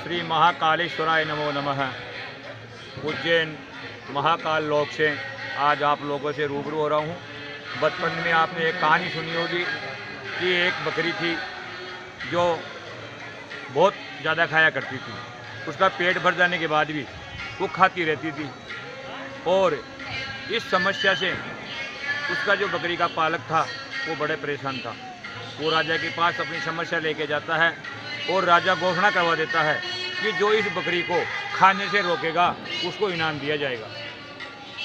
श्री महाकालेश्वराय नमो नमः। उज्जैन महाकाल लोक से आज आप लोगों से रूबरू हो रहा हूँ। बचपन में आपने एक कहानी सुनी होगी कि एक बकरी थी जो बहुत ज़्यादा खाया करती थी। उसका पेट भर जाने के बाद भी वो खाती रहती थी और इस समस्या से उसका जो बकरी का पालक था वो बड़े परेशान था। वो राजा के पास अपनी समस्या लेके जाता है और राजा घोषणा करवा देता है कि जो इस बकरी को खाने से रोकेगा उसको इनाम दिया जाएगा।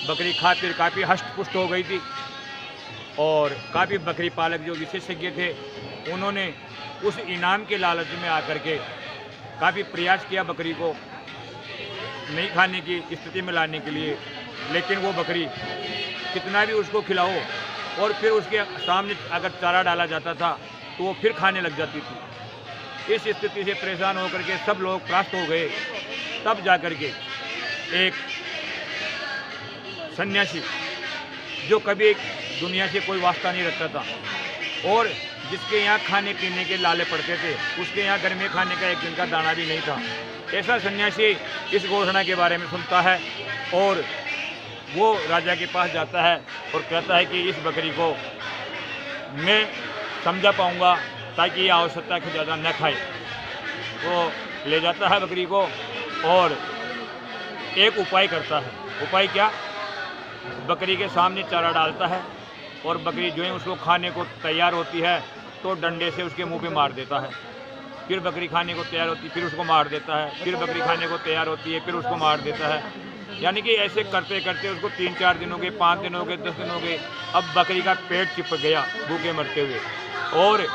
बकरी खातिर काफ़ी हष्ट-पुष्ट हो गई थी और काफ़ी बकरी पालक जो विशेषज्ञ थे उन्होंने उस इनाम के लालच में आकर के काफ़ी प्रयास किया बकरी को नहीं खाने की स्थिति में लाने के लिए, लेकिन वो बकरी कितना भी उसको खिलाओ और फिर उसके सामने अगर चारा डाला जाता था तो वो फिर खाने लग जाती थी। इस स्थिति से परेशान होकर के सब लोग त्रस्त हो गए। तब जाकर के एक सन्यासी जो कभी दुनिया से कोई वास्ता नहीं रखता था और जिसके यहाँ खाने पीने के लाले पड़ते थे, उसके यहाँ घर में खाने का एक दिन का दाना भी नहीं था, ऐसा सन्यासी इस घोषणा के बारे में सुनता है और वो राजा के पास जाता है और कहता है कि इस बकरी को मैं समझा पाऊँगा ताकि ये आवश्यकता के ज़्यादा न खाए। वो ले जाता है बकरी को और एक उपाय करता है। उपाय क्या? बकरी के सामने चारा डालता है और बकरी जो है उसको खाने को तैयार होती है तो डंडे से उसके मुंह पे मार देता है। फिर बकरी खाने को तैयार होती है, फिर उसको मार देता है, फिर बकरी खाने को तैयार होती है, फिर उसको मार देता है। यानी कि ऐसे करते करते उसको 3-4 दिन हो गए, 5 दिन हो गए, 10 दिन हो गए। अब बकरी का पेट चिपक गया भूखे मरते हुए और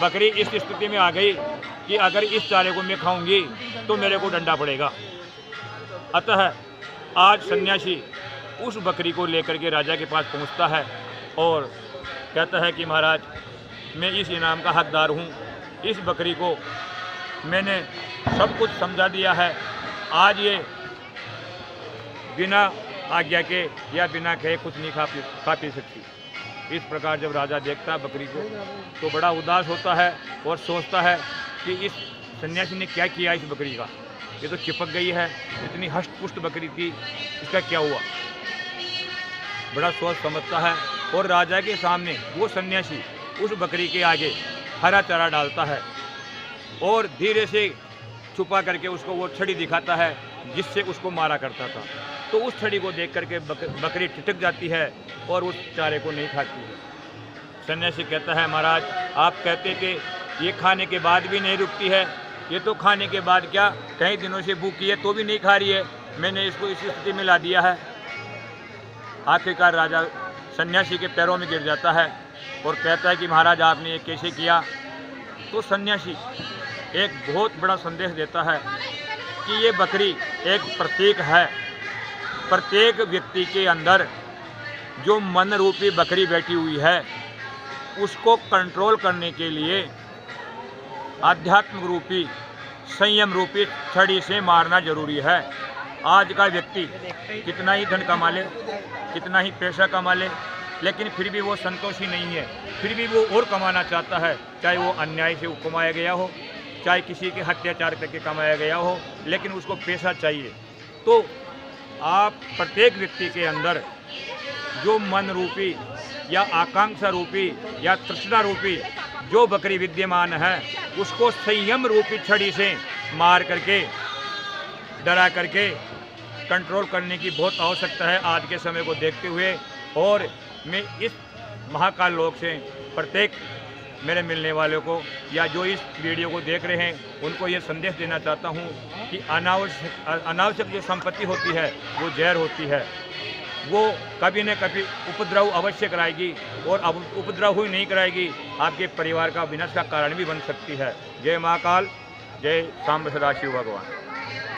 बकरी इस स्थिति में आ गई कि अगर इस चारे को मैं खाऊंगी तो मेरे को डंडा पड़ेगा। अतः आज सन्यासी उस बकरी को लेकर के राजा के पास पहुंचता है और कहता है कि महाराज, मैं इस इनाम का हकदार हूं। इस बकरी को मैंने सब कुछ समझा दिया है। आज ये बिना आज्ञा के या बिना कहे कुछ नहीं खा पी सकती। इस प्रकार जब राजा देखता है बकरी को तो बड़ा उदास होता है और सोचता है कि इस सन्यासी ने क्या किया इस बकरी का। ये तो चिपक गई है, इतनी हष्ट-पुष्ट बकरी थी, इसका क्या हुआ। बड़ा सोच समझता है और राजा के सामने वो सन्यासी उस बकरी के आगे हरा चारा डालता है और धीरे से छुपा करके उसको वो छड़ी दिखाता है जिससे उसको मारा करता था। तो उस छड़ी को देख करके बकरी टिटक जाती है और उस चारे को नहीं खाती है। सन्यासी कहता है, महाराज आप कहते कि ये खाने के बाद भी नहीं रुकती है, ये तो खाने के बाद क्या कई दिनों से भूखी है तो भी नहीं खा रही है, मैंने इसको इस स्थिति में ला दिया है। आखिरकार राजा सन्यासी के पैरों में गिर जाता है और कहता है कि महाराज आपने ये कैसे किया। तो सन्यासी एक बहुत बड़ा संदेश देता है कि ये बकरी एक प्रतीक है। प्रत्येक व्यक्ति के अंदर जो मन रूपी बकरी बैठी हुई है उसको कंट्रोल करने के लिए आध्यात्मिक रूपी संयम रूपी छड़ी से मारना जरूरी है। आज का व्यक्ति कितना ही धन कमा ले, कितना ही पैसा कमा ले, लेकिन फिर भी वो संतोषी नहीं है। फिर भी वो और कमाना चाहता है, चाहे वो अन्याय से कमाया गया हो, चाहे किसी के अत्याचार करके कमाया गया हो, लेकिन उसको पैसा चाहिए। तो आप प्रत्येक व्यक्ति के अंदर जो मन रूपी या आकांक्षा रूपी या तृष्णा रूपी जो बकरी विद्यमान है उसको संयम रूपी छड़ी से मार करके, डरा करके कंट्रोल करने की बहुत आवश्यकता है आज के समय को देखते हुए। और मैं इस महाकाल लोक से प्रत्येक मेरे मिलने वालों को या जो इस वीडियो को देख रहे हैं उनको ये संदेश देना चाहता हूँ कि अनावश्यक जो संपत्ति होती है वो जहर होती है। वो कभी न कभी उपद्रव अवश्य कराएगी और अब उपद्रव ही नहीं कराएगी, आपके परिवार का विनाश का कारण भी बन सकती है। जय महाकाल, जय सांब सदाशिव भगवान।